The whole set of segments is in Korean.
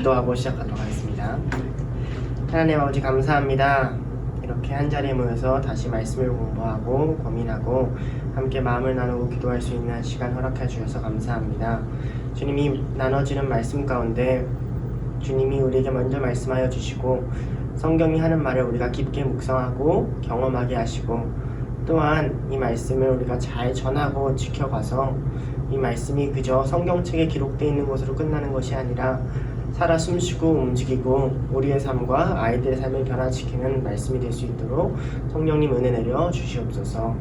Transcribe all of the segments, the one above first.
기도하고 시작하도록 하겠습니다. 하나님 아버지 감사합니다. 이렇게 한자리에 모여서 다시 말씀을 공부하고 고민하고 함께 마음을 나누고 기도할 수 있는 시간 허락해 주셔서 감사합니다. 주님이 나눠지는 말씀 가운데 주님이 우리에게 먼저 말씀하여 주시고 성경이 하는 말을 우리가 깊게 묵상하고 경험하게 하시고 또한 이 말씀을 우리가 잘 전하고 지켜가서 이 말씀이 그저 성경책에 기록되어 있는 것으로 끝나는 것이 아니라 살아 숨쉬고 움직이고 우리의 삶과 아이들의 삶을 변화시키는 말씀이 될 수 있도록 성령님 은혜 내려 주시옵소서.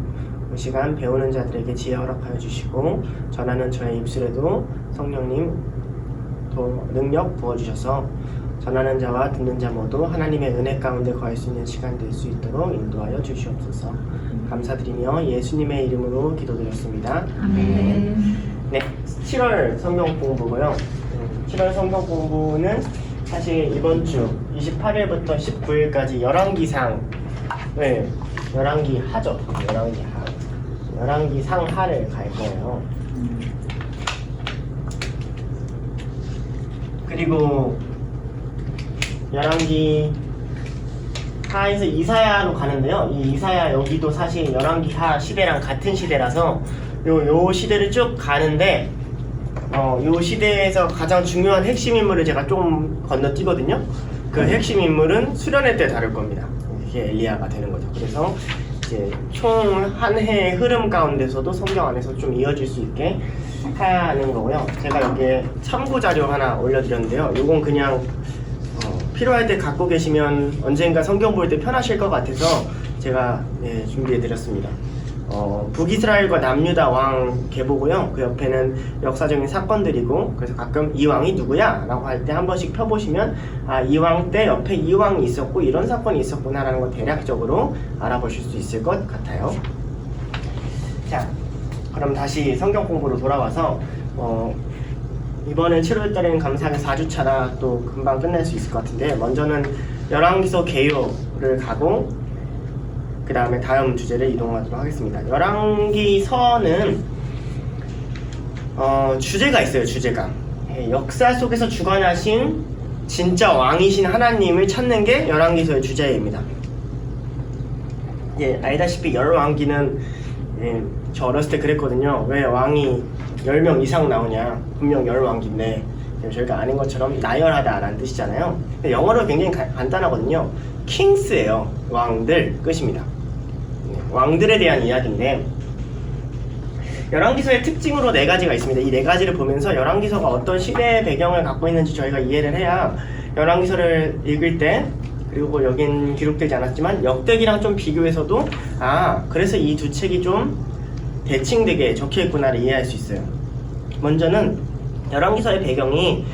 이 시간 배우는 자들에게 지혜 허락하여 주시고 전하는 저의 입술에도 성령님 능력 부어주셔서 전하는 자와 듣는 자 모두 하나님의 은혜 가운데 거할 수 있는 시간 될 수 있도록 인도하여 주시옵소서. 감사드리며 예수님의 이름으로 기도드렸습니다. 아멘. 네, 7월 성경 공부고요. 7월 성경 공부는 사실 이번 주 28일부터 19일까지 열왕기상, 열왕기 하죠. 열왕기 상하를 갈 거예요. 그리고 열왕기 하에서 이사야로 가는데요. 이 이사야 여기도 사실 열왕기 하 시대랑 같은 시대라서 요 시대를 쭉 가는데 요 시대에서 가장 중요한 핵심 인물을 제가 좀 건너뛰거든요. 그 핵심 인물은 수련회 때 다룰 겁니다. 이게 엘리야가 되는 거죠. 그래서 이제 총 한 해의 흐름 가운데서도 성경 안에서 좀 이어질 수 있게 하는 거고요. 제가 여기에 참고 자료 하나 올려드렸는데요. 요건 그냥 필요할 때 갖고 계시면 언젠가 성경 볼 때 편하실 것 같아서 제가 준비해드렸습니다. 북이스라엘과 남유다 왕 계보고요. 그 옆에는 역사적인 사건들이고, 그래서 가끔 이 왕이 누구야? 라고 할 때 한 번씩 펴보시면 이 왕 때 옆에 이 왕이 있었고 이런 사건이 있었구나 라는 거 대략적으로 알아보실 수 있을 것 같아요. 자, 그럼 다시 성경 공부로 돌아와서 이번엔 7월달에는 감사하게 4주차라 또 금방 끝낼 수 있을 것 같은데, 먼저는 열왕기서 개요를 가고 그 다음에 다음 주제를 이동하도록 하겠습니다. 열왕기서는 주제가 있어요. 주제가 역사 속에서 주관하신 진짜 왕이신 하나님을 찾는 게 열왕기서의 주제입니다. 알다시피 열왕기는 저 어렸을 때 그랬거든요. 왜 왕이 10명 이상 나오냐, 분명 열왕기인데 저희가 아는 것처럼 나열하다 라는 뜻이잖아요. 근데 영어로 굉장히 간단하거든요. 킹스예요. 왕들 끝입니다. 왕들에 대한 이야기인데, 열왕기서의 특징으로 4가지가 있습니다. 이 4가지를 보면서 열왕기서가 어떤 시대의 배경을 갖고 있는지 저희가 이해를 해야 열왕기서를 읽을 때, 그리고 여긴 기록되지 않았지만 역대기랑 좀 비교해서도 그래서 이 두 책이 좀 대칭되게 적혀있구나를 이해할 수 있어요. 먼저는 열왕기서의 배경이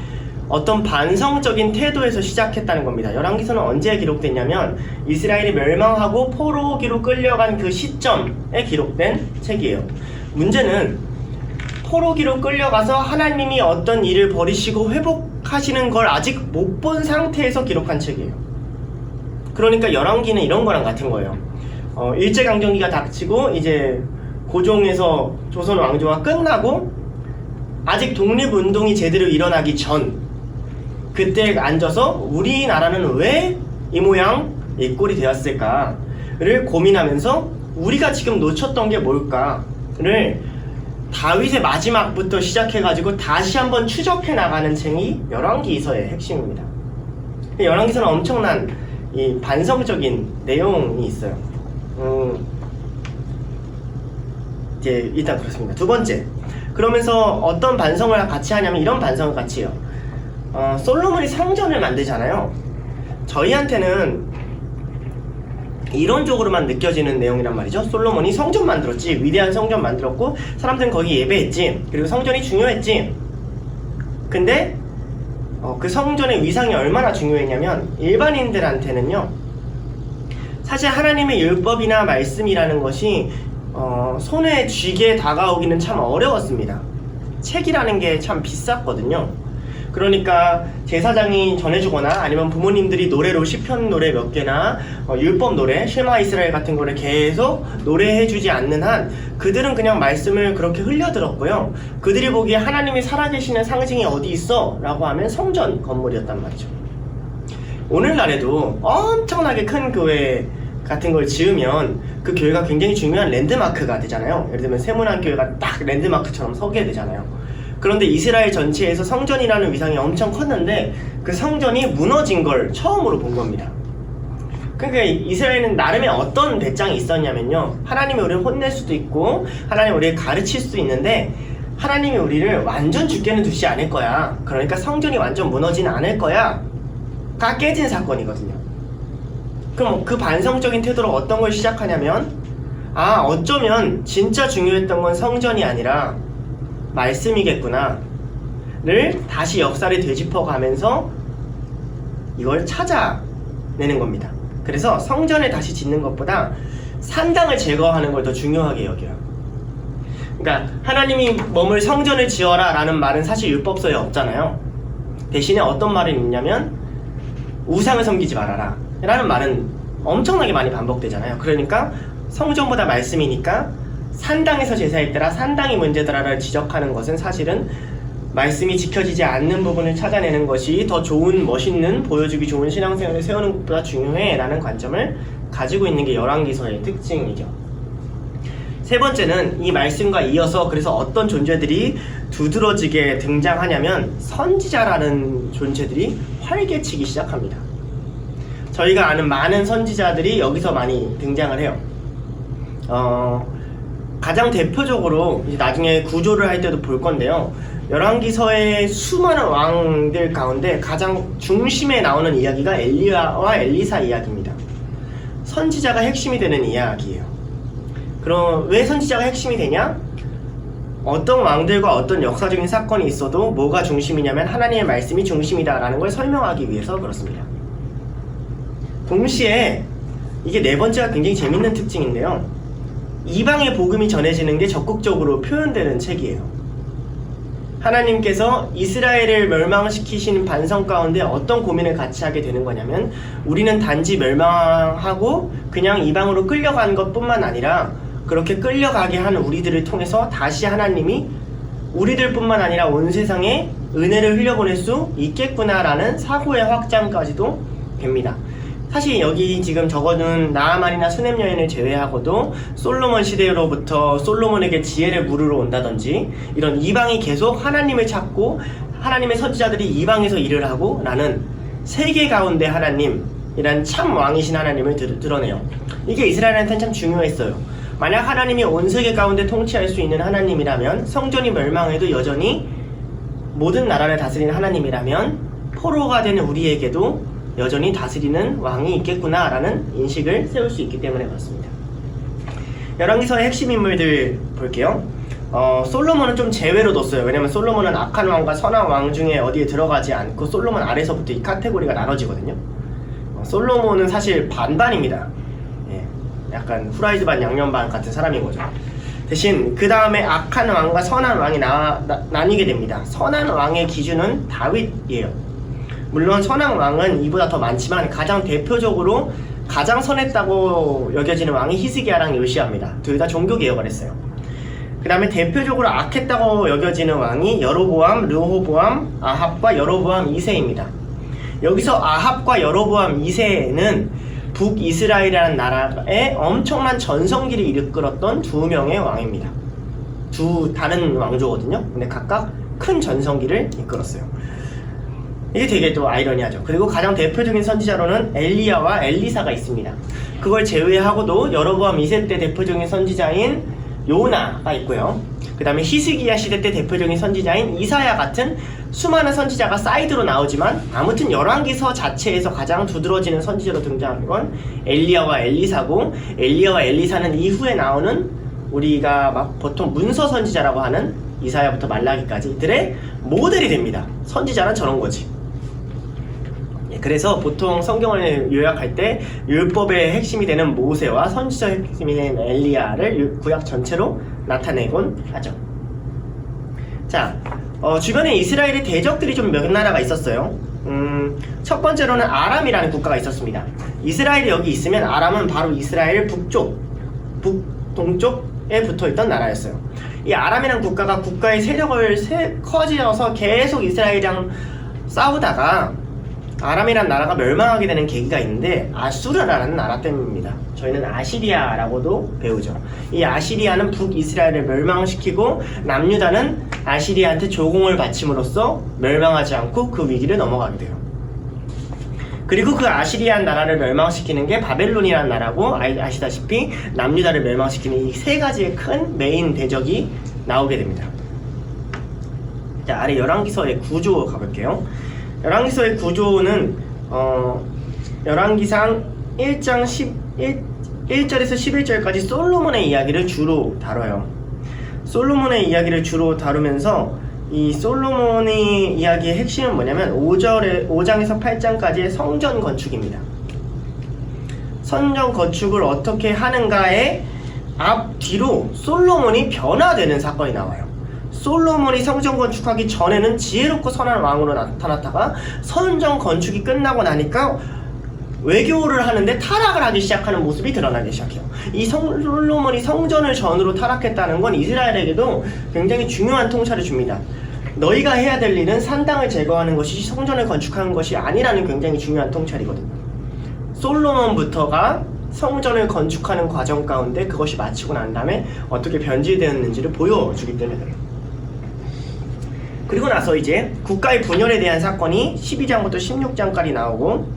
어떤 반성적인 태도에서 시작했다는 겁니다. 열왕기서는 언제 기록됐냐면 이스라엘이 멸망하고 포로기로 끌려간 그 시점에 기록된 책이에요. 문제는 포로기로 끌려가서 하나님이 어떤 일을 벌이시고 회복하시는 걸 아직 못 본 상태에서 기록한 책이에요. 그러니까 열왕기는 이런 거랑 같은 거예요. 일제강점기가 닥치고 이제 고종에서 조선 왕조가 끝나고 아직 독립운동이 제대로 일어나기 전, 그때 앉아서 우리나라는 왜 이 모양 이 꼴이 되었을까를 고민하면서 우리가 지금 놓쳤던 게 뭘까를 다윗의 마지막부터 시작해가지고 다시 한번 추적해 나가는 책이 열왕기서의 핵심입니다. 열왕기서는 엄청난 이 반성적인 내용이 있어요. 이제 일단 그렇습니다. 두 번째, 그러면서 어떤 반성을 같이 하냐면 이런 반성을 같이 해요. 솔로몬이 성전을 만들잖아요. 저희한테는 이론적으로만 느껴지는 내용이란 말이죠. 솔로몬이 성전 만들었지, 위대한 성전 만들었고 사람들은 거기 예배했지, 그리고 성전이 중요했지. 근데 그 성전의 위상이 얼마나 중요했냐면 일반인들한테는요, 사실 하나님의 율법이나 말씀이라는 것이 손에 쥐게 다가오기는 참 어려웠습니다. 책이라는 게 참 비쌌거든요. 그러니까 제사장이 전해주거나 아니면 부모님들이 노래로 시편 노래 몇 개나 율법 노래, 쉐마 이스라엘 같은 거를 계속 노래해주지 않는 한 그들은 그냥 말씀을 그렇게 흘려들었고요. 그들이 보기에 하나님이 살아계시는 상징이 어디 있어? 라고 하면 성전 건물이었단 말이죠. 오늘날에도 엄청나게 큰 교회 같은 걸 지으면 그 교회가 굉장히 중요한 랜드마크가 되잖아요. 예를 들면 세문안 교회가 딱 랜드마크처럼 서게 되잖아요. 그런데 이스라엘 전체에서 성전이라는 위상이 엄청 컸는데 그 성전이 무너진 걸 처음으로 본 겁니다. 그러니까 이스라엘은 나름의 어떤 배짱이 있었냐면요, 하나님이 우리를 혼낼 수도 있고 하나님이 우리를 가르칠 수도 있는데 하나님이 우리를 완전 죽게는 두지 않을 거야, 그러니까 성전이 완전 무너지는 않을 거야 가 깨진 사건이거든요. 그럼 그 반성적인 태도로 어떤 걸 시작하냐면, 어쩌면 진짜 중요했던 건 성전이 아니라 말씀이겠구나 를 다시 역사를 되짚어가면서 이걸 찾아내는 겁니다. 그래서 성전을 다시 짓는 것보다 산당을 제거하는 걸 더 중요하게 여겨요. 그러니까 하나님이 머물 성전을 지어라 라는 말은 사실 율법서에 없잖아요. 대신에 어떤 말이 있냐면 우상을 섬기지 말아라 라는 말은 엄청나게 많이 반복되잖아요. 그러니까 성전보다 말씀이니까 산당에서 제사했더라, 산당이 문제더라를 지적하는 것은 사실은 말씀이 지켜지지 않는 부분을 찾아내는 것이 더 좋은, 멋있는, 보여주기 좋은 신앙생활을 세우는 것보다 중요해 라는 관점을 가지고 있는 게 열왕기서의 특징이죠. 세 번째는 이 말씀과 이어서 그래서 어떤 존재들이 두드러지게 등장하냐면 선지자라는 존재들이 활개치기 시작합니다. 저희가 아는 많은 선지자들이 여기서 많이 등장을 해요. 가장 대표적으로 이제 나중에 구조를 할 때도 볼 건데요, 열왕기서의 수많은 왕들 가운데 가장 중심에 나오는 이야기가 엘리야와 엘리사 이야기입니다. 선지자가 핵심이 되는 이야기예요. 그럼 왜 선지자가 핵심이 되냐? 어떤 왕들과 어떤 역사적인 사건이 있어도 뭐가 중심이냐면 하나님의 말씀이 중심이다라는 걸 설명하기 위해서 그렇습니다. 동시에 이게 네 번째가 굉장히 재밌는 특징인데요, 이방의 복음이 전해지는 게 적극적으로 표현되는 책이에요. 하나님께서 이스라엘을 멸망시키신 반성 가운데 어떤 고민을 같이 하게 되는 거냐면, 우리는 단지 멸망하고 그냥 이방으로 끌려간 것뿐만 아니라 그렇게 끌려가게 한 우리들을 통해서 다시 하나님이 우리들 뿐만 아니라 온 세상에 은혜를 흘려보낼 수 있겠구나라는 사고의 확장까지도 됩니다. 사실 여기 지금 적어둔 나아만이나 수넴 여인을 제외하고도 솔로몬 시대로부터 솔로몬에게 지혜를 물으러 온다든지 이런 이방이 계속 하나님을 찾고 하나님의 선지자들이 이방에서 일을 하고 라는 세계 가운데 하나님이란 참 왕이신 하나님을 드러내요. 이게 이스라엘한테는 참 중요했어요. 만약 하나님이 온 세계 가운데 통치할 수 있는 하나님이라면, 성전이 멸망해도 여전히 모든 나라를 다스리는 하나님이라면 포로가 되는 우리에게도 여전히 다스리는 왕이 있겠구나 라는 인식을 세울 수 있기 때문에 그렇습니다. 열왕기서의 핵심 인물들 볼게요. 솔로몬은 좀 제외로 뒀어요. 왜냐면 솔로몬은 악한 왕과 선한 왕 중에 어디에 들어가지 않고 솔로몬 아래서부터 이 카테고리가 나눠지거든요. 솔로몬은 사실 반반입니다. 약간 후라이드 반 양념 반 같은 사람인 거죠. 대신 그 다음에 악한 왕과 선한 왕이 나뉘게 됩니다. 선한 왕의 기준은 다윗이에요. 물론 선한 왕은 이보다 더 많지만 가장 대표적으로 가장 선했다고 여겨지는 왕이 히스기야랑 요시야입니다. 둘 다 종교개혁을 했어요. 그 다음에 대표적으로 악했다고 여겨지는 왕이 여로보암, 르호보암, 아합과 여로보암 2세입니다. 여기서 아합과 여로보암 2세는 북이스라엘이라는 나라에 엄청난 전성기를 이끌었던 두 명의 왕입니다. 두 다른 왕조거든요. 근데 각각 큰 전성기를 이끌었어요. 이게 되게 또 아이러니하죠. 그리고 가장 대표적인 선지자로는 엘리야와 엘리사가 있습니다. 그걸 제외하고도 여로보암 2세 때 대표적인 선지자인 요나가 있고요. 그 다음에 히스기야 시대 때 대표적인 선지자인 이사야 같은 수많은 선지자가 사이드로 나오지만 아무튼 열왕기서 자체에서 가장 두드러지는 선지자로 등장하는 건 엘리야와 엘리사고, 엘리야와 엘리사는 이후에 나오는 우리가 막 보통 문서 선지자라고 하는 이사야부터 말라기까지 이들의 모델이 됩니다. 선지자는 저런 거지. 그래서 보통 성경을 요약할 때 율법의 핵심이 되는 모세와 선지자의 핵심이 되는 엘리야를 구약 전체로 나타내곤 하죠. 자, 주변에 이스라엘의 대적들이 좀 몇 나라가 있었어요. 첫 번째로는 아람이라는 국가가 있었습니다. 이스라엘이 여기 있으면 아람은 바로 이스라엘 북동쪽에 붙어있던 나라였어요. 이 아람이라는 국가가 국가의 세력을 커지어서 계속 이스라엘이랑 싸우다가 아람이라는 나라가 멸망하게 되는 계기가 있는데 아수르라는 나라 때문입니다. 저희는 아시리아라고도 배우죠. 이 아시리아는 북이스라엘을 멸망시키고 남유다는 아시리아한테 조공을 바침으로써 멸망하지 않고 그 위기를 넘어가게 돼요. 그리고 그 아시리아 나라를 멸망시키는 게 바벨론이라는 나라고, 아시다시피 남유다를 멸망시키는 이 세 가지의 큰 메인 대적이 나오게 됩니다. 자, 아래 열왕기서의 구조 가볼게요. 열왕기서의 구조는 열왕기상 1장 1절에서 11절까지 솔로몬의 이야기를 주로 다뤄요. 솔로몬의 이야기를 주로 다루면서 이 솔로몬의 이야기의 핵심은 뭐냐면 5장에서 8장까지의 성전 건축입니다. 성전 건축을 어떻게 하는가에 앞뒤로 솔로몬이 변화되는 사건이 나와요. 솔로몬이 성전 건축하기 전에는 지혜롭고 선한 왕으로 나타났다가 성전 건축이 끝나고 나니까 외교를 하는데 타락을 하기 시작하는 모습이 드러나기 시작해요. 이 솔로몬이 성전을 전으로 타락했다는 건 이스라엘에게도 굉장히 중요한 통찰을 줍니다. 너희가 해야 될 일은 산당을 제거하는 것이 성전을 건축하는 것이 아니라는 굉장히 중요한 통찰이거든요. 솔로몬부터가 성전을 건축하는 과정 가운데 그것이 마치고 난 다음에 어떻게 변질되었는지를 보여주기 때문에 그래요. 그리고 나서 이제 국가의 분열에 대한 사건이 12장부터 16장까지 나오고,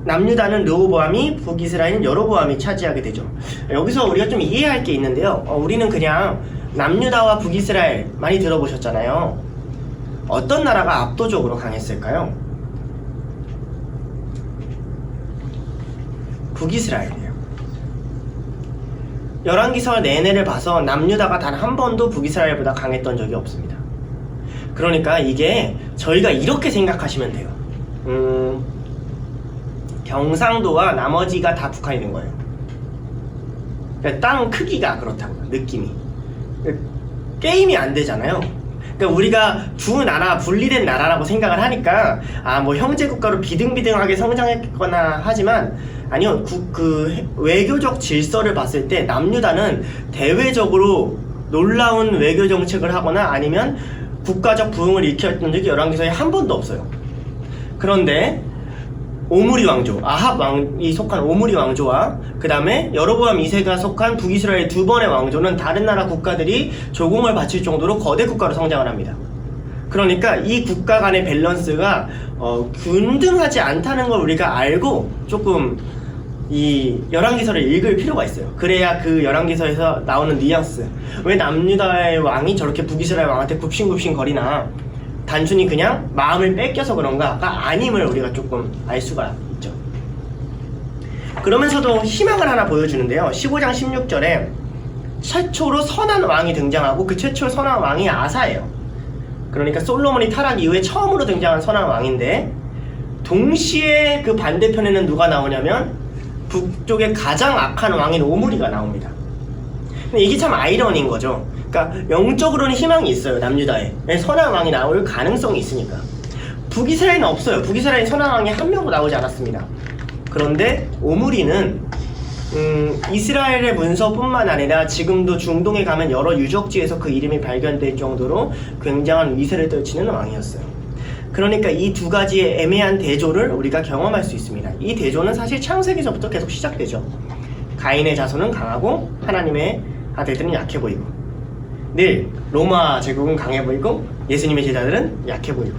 남유다는 르호보암이, 북이스라엘은 여로보암이 차지하게 되죠. 여기서 우리가 좀 이해할 게 있는데요. 우리는 그냥 남유다와 북이스라엘 많이 들어보셨잖아요. 어떤 나라가 압도적으로 강했을까요? 북이스라엘이에요. 열왕기서 내내를 봐서 남유다가 단 한 번도 북이스라엘보다 강했던 적이 없습니다. 그러니까 이게 저희가 이렇게 생각하시면 돼요. 경상도와 나머지가 다 북한이 된 거예요. 그러니까 땅 크기가 그렇다고요. 느낌이. 게임이 안 되잖아요. 그러니까 우리가 두 나라, 분리된 나라라고 생각을 하니까 뭐 형제국가로 비등비등하게 성장했거나 하지만 아니요, 그 외교적 질서를 봤을 때 남유다는 대외적으로 놀라운 외교 정책을 하거나 아니면 국가적 부흥을 일으켰던 적이 열왕기서에 한 번도 없어요. 그런데 오므리 왕조, 아합 왕이 속한 오므리 왕조와 그 다음에 여로보암 2세가 속한 북이스라엘 두 번의 왕조는 다른 나라 국가들이 조공을 바칠 정도로 거대 국가로 성장을 합니다. 그러니까 이 국가 간의 밸런스가 균등하지 않다는 걸 우리가 알고 조금 이 열왕기서를 읽을 필요가 있어요. 그래야 그 열왕기서에서 나오는 뉘앙스, 왜 남유다의 왕이 저렇게 북이스라엘 왕한테 굽신굽신 거리나 단순히 그냥 마음을 뺏겨서 그런가가 아님을 우리가 조금 알 수가 있죠. 그러면서도 희망을 하나 보여주는데요. 15장 16절에 최초로 선한 왕이 등장하고 그 최초 선한 왕이 아사예요. 그러니까 솔로몬이 타락 이후에 처음으로 등장한 선한 왕인데, 동시에 그 반대편에는 누가 나오냐면 북쪽의 가장 악한 왕인 오므리가 나옵니다. 근데 이게 참 아이러니인 거죠. 그러니까 영적으로는 희망이 있어요. 남유다에 선한 왕이 나올 가능성이 있으니까. 북이스라엘은 없어요. 북이스라엘 선한 왕이 한 명도 나오지 않았습니다. 그런데 오므리는 이스라엘의 문서뿐만 아니라 지금도 중동에 가면 여러 유적지에서 그 이름이 발견될 정도로 굉장한 위세를 떨치는 왕이었어요. 그러니까 이 두 가지의 애매한 대조를 우리가 경험할 수 있습니다. 이 대조는 사실 창세기서부터 계속 시작되죠. 가인의 자손은 강하고 하나님의 아들들은 약해 보이고, 늘 로마 제국은 강해 보이고 예수님의 제자들은 약해 보이고,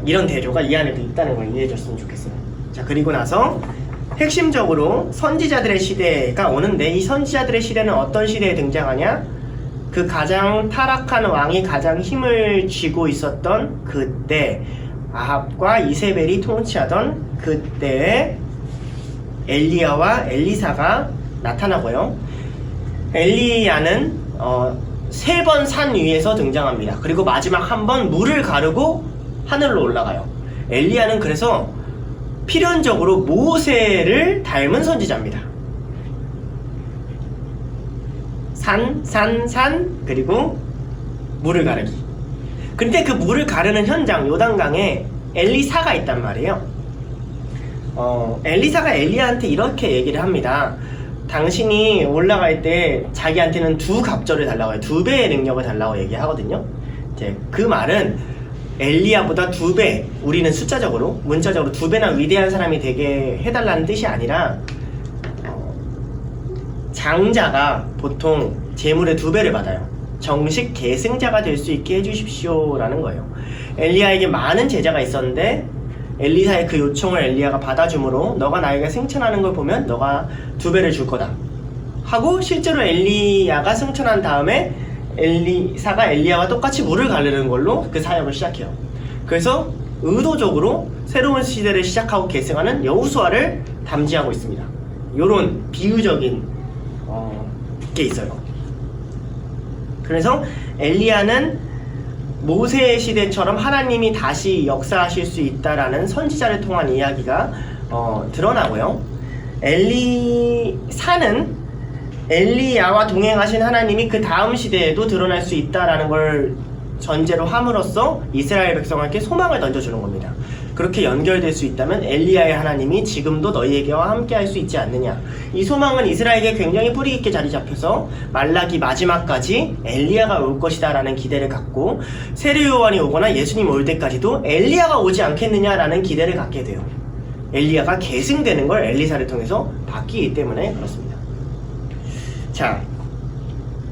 이런 대조가 이 안에도 있다는 걸 이해해 줬으면 좋겠어요. 자, 그리고 나서 핵심적으로 선지자들의 시대가 오는데, 이 선지자들의 시대는 어떤 시대에 등장하냐? 그 가장 타락한 왕이 가장 힘을 쥐고 있었던 그때, 아합과 이세벨이 통치하던 그때에 엘리야와 엘리사가 나타나고요. 엘리야는 3번 산 위에서 등장합니다. 그리고 마지막 한 번 물을 가르고 하늘로 올라가요. 엘리야는 그래서 필연적으로 모세를 닮은 선지자입니다. 산 그리고 물을 가르기. 근데 그 물을 가르는 현장 요단강에 엘리사가 있단 말이에요. 엘리사가 엘리야한테 이렇게 얘기를 합니다. 당신이 올라갈 때 자기한테는 2갑절을 달라고 해요. 2배의 능력을 달라고 얘기하거든요. 이제 그 말은 엘리야보다 2배, 우리는 숫자적으로, 문자적으로 2배나 위대한 사람이 되게 해달라는 뜻이 아니라 장자가 보통 재물의 2배를 받아요. 정식 계승자가 될 수 있게 해주십시오 라는 거예요. 엘리야에게 많은 제자가 있었는데 엘리사의 그 요청을 엘리야가 받아주므로 너가 나에게 승천하는 걸 보면 너가 2배를 줄 거다 하고, 실제로 엘리야가 승천한 다음에 엘리사가 엘리야와 똑같이 물을 가르는 걸로 그 사역을 시작해요. 그래서 의도적으로 새로운 시대를 시작하고 계승하는 여호수아를 담지하고 있습니다. 요런 비유적인 게 있어요. 그래서 엘리야는 모세의 시대처럼 하나님이 다시 역사하실 수 있다라는 선지자를 통한 이야기가 드러나고요. 엘리사는 엘리야와 동행하신 하나님이 그 다음 시대에도 드러날 수 있다라는 걸 전제로 함으로써 이스라엘 백성에게 소망을 던져주는 겁니다. 그렇게 연결될 수 있다면 엘리야의 하나님이 지금도 너희에게와 함께 할 수 있지 않느냐. 이 소망은 이스라엘에게 굉장히 뿌리 있게 자리 잡혀서 말라기 마지막까지 엘리야가 올 것이다 라는 기대를 갖고, 세례 요한이 오거나 예수님 올 때까지도 엘리야가 오지 않겠느냐라는 기대를 갖게 돼요. 엘리야가 계승되는 걸 엘리사를 통해서 바뀌기 때문에 그렇습니다. 자,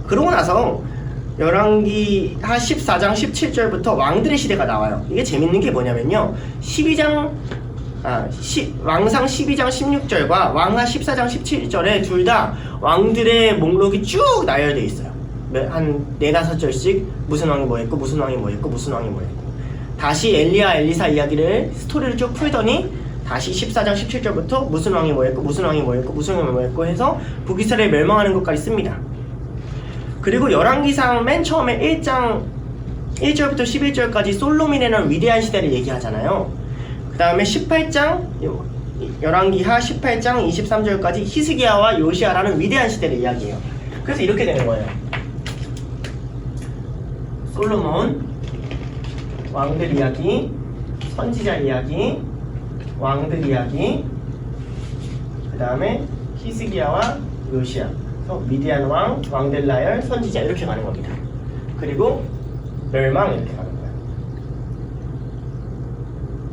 그러고 나서 열왕기하 14장 17절부터 왕들의 시대가 나와요. 이게 재밌는 게 뭐냐면요, 왕상 12장 16절과 왕하 14장 17절에 둘 다 왕들의 목록이 쭉 나열되어 있어요. 한 4-5절씩 무슨 왕이 뭐 했고 무슨 왕이 뭐 했고 무슨 왕이 뭐 했고, 다시 엘리야 엘리사 이야기를 스토리를 쭉 풀더니 다시 14장 17절부터 무슨 왕이 뭐 했고 무슨 왕이 뭐 했고 무슨 왕이 뭐 했고 해서 북이스라엘 멸망하는 것까지 씁니다. 그리고 열왕기상 맨 처음에 1장 1절부터 11절까지 솔로몬이라는 위대한 시대를 얘기하잖아요. 그 다음에 18장 열왕기하 18장 23절까지 히스기야와 요시야라는 위대한 시대를 이야기해요. 그래서 이렇게 되는 거예요. 솔로몬, 왕들 이야기, 선지자 이야기, 왕들 이야기, 그 다음에 히스기야와 요시야, 위대한 왕, 왕들 나열, 선지자 이렇게 가는 겁니다. 그리고 멸망 이렇게 가는 거예요.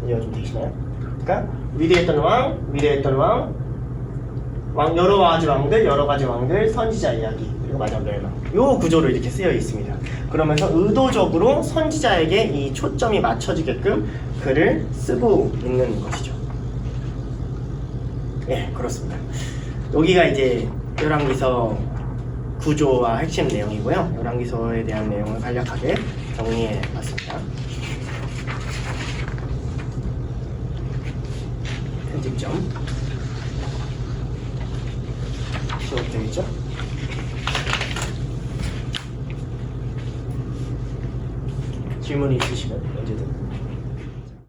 이해가 좀 되시나요? 그러니까 위대했던 왕, 여러 가지 왕들, 선지자 이야기, 그리고 마지막 멸망. 요 구조로 이렇게 쓰여 있습니다. 그러면서 의도적으로 선지자에게 이 초점이 맞춰지게끔 글을 쓰고 있는 것이죠. 예, 그렇습니다. 여기가 이제 열왕기서 구조와 핵심 내용이고요. 열왕기서에 대한 내용을 간략하게 정리해 봤습니다. 편집점 되어 있죠? 질문이 있으시면 언제든